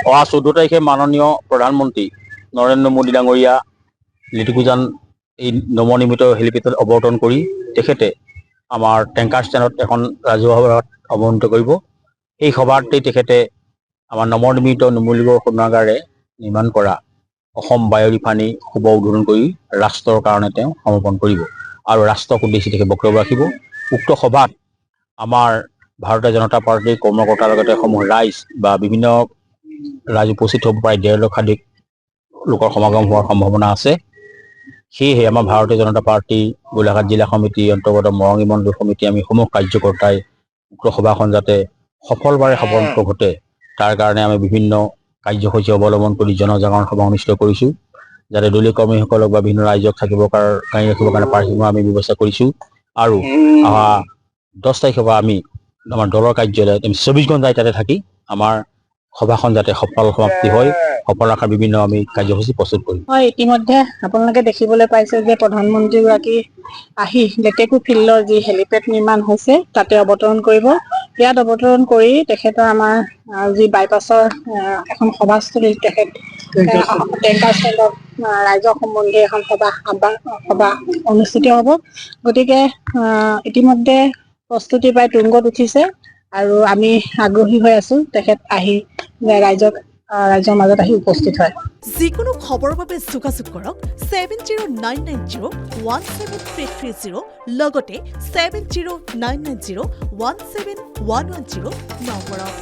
অহা 14 তাৰিখে মাননীয় প্ৰধানমন্ত্ৰী নৰেন্দ্ৰ মোদী ডাঙৰীয়া লিটিকুজান এই নৱনিৰ্মিত হেলিপেডত অৱতৰণ কৰি তেখেতে আমাৰ টেংকাৰ ষ্টেণ্ডত এখন ৰাজহুৱা সভাত অৱতৰণ কৰিব। এই সভাতেই তেখেতে আমাৰ নৱনিৰ্মিত নুমলীগড় শোধনাগাৰে নিৰ্মাণ কৰা অসম বায়ু ৰিফাইনাৰী শুভ উদ্বোধন কৰি ৰাষ্ট্ৰৰ কাৰণে তেওঁ সমৰ্পণ কৰিব আৰু ৰাষ্ট্ৰক উদ্দেশ্যি তেখেতে বক্তব্য ৰাখিব। উক্ত সভাত আমাৰ ভাৰতীয় জনতা পাৰ্টীৰ কৰ্মকৰ্তাৰ লগতে সমূহ ৰাইজ বা বিভিন্ন ৰাইজ উপস্থিত হ'ব প্ৰায় 1.5 লক্ষাধিক লোকৰ সমাগম হোৱাৰ সম্ভাৱনা আছে। সেয়েহে আমাৰ ভাৰতীয় জনতা পাৰ্টি গোলাঘাট জিলা সমিতি অন্তৰ্গত মৰঙী মণ্ডল সমিতি আমি সমূহ কাৰ্যকৰ্তাই উক্ত সভাখন যাতে সফলভাৱে সফলতা ঘটে তাৰ কাৰণে আমি বিভিন্ন কাৰ্যসূচী অৱলম্বন কৰি জনজাগৰণ সভা অনুষ্ঠিত কৰিছোঁ। যাতে দলীয় কৰ্মীসকলক বা বিভিন্ন ৰাইজক ৰাখিবৰ কাৰণে পাৰ্কিঙৰ আমি ব্যৱস্থা কৰিছোঁ। আৰু অহা 10 তাৰিখৰ পৰা আমি আমাৰ দলৰ কাৰ্যালয়ত 24 ঘণ্টাই তাতে থাকি আমাৰ সভাখন যাতে সফল সমাপ্তি হয়, সফল ৰখাৰ বিভিন্ন আমি কাৰ্যসূচী প্ৰস্তুত কৰিম। হয়, ইতিমধ্যে আপোনালোকে দেখিবলৈ পাইছে যে প্ৰধানমন্ত্ৰীগৰাকী আহি লেটেকু ফিল্ডৰ যি হেলিপেড নিৰ্মাণ হৈছে তাতে অৱতৰণ কৰিব। ইয়াত অৱতৰণ কৰি তেখেতৰ আমাৰ যি বাইপাছৰ এখন সভাস্থলীত তেখেত টেংকাৰ ষ্টেণ্ডত ৰাইজৰ সম্বন্ধে এখন সভা অনুষ্ঠিত হ'ব। গতিকে ইতিমধ্যে প্ৰস্তুতি প্ৰায় তুংগত উঠিছে আৰু আমি আগ্ৰহী হৈ আছো তেখেত আহি ৰাইজৰ মাজত আহি উপস্থিত হয়। যিকোনো খবৰৰ বাবে যোগাযোগ কৰক 7099017330 লগতে 7099017110 নম্বৰত।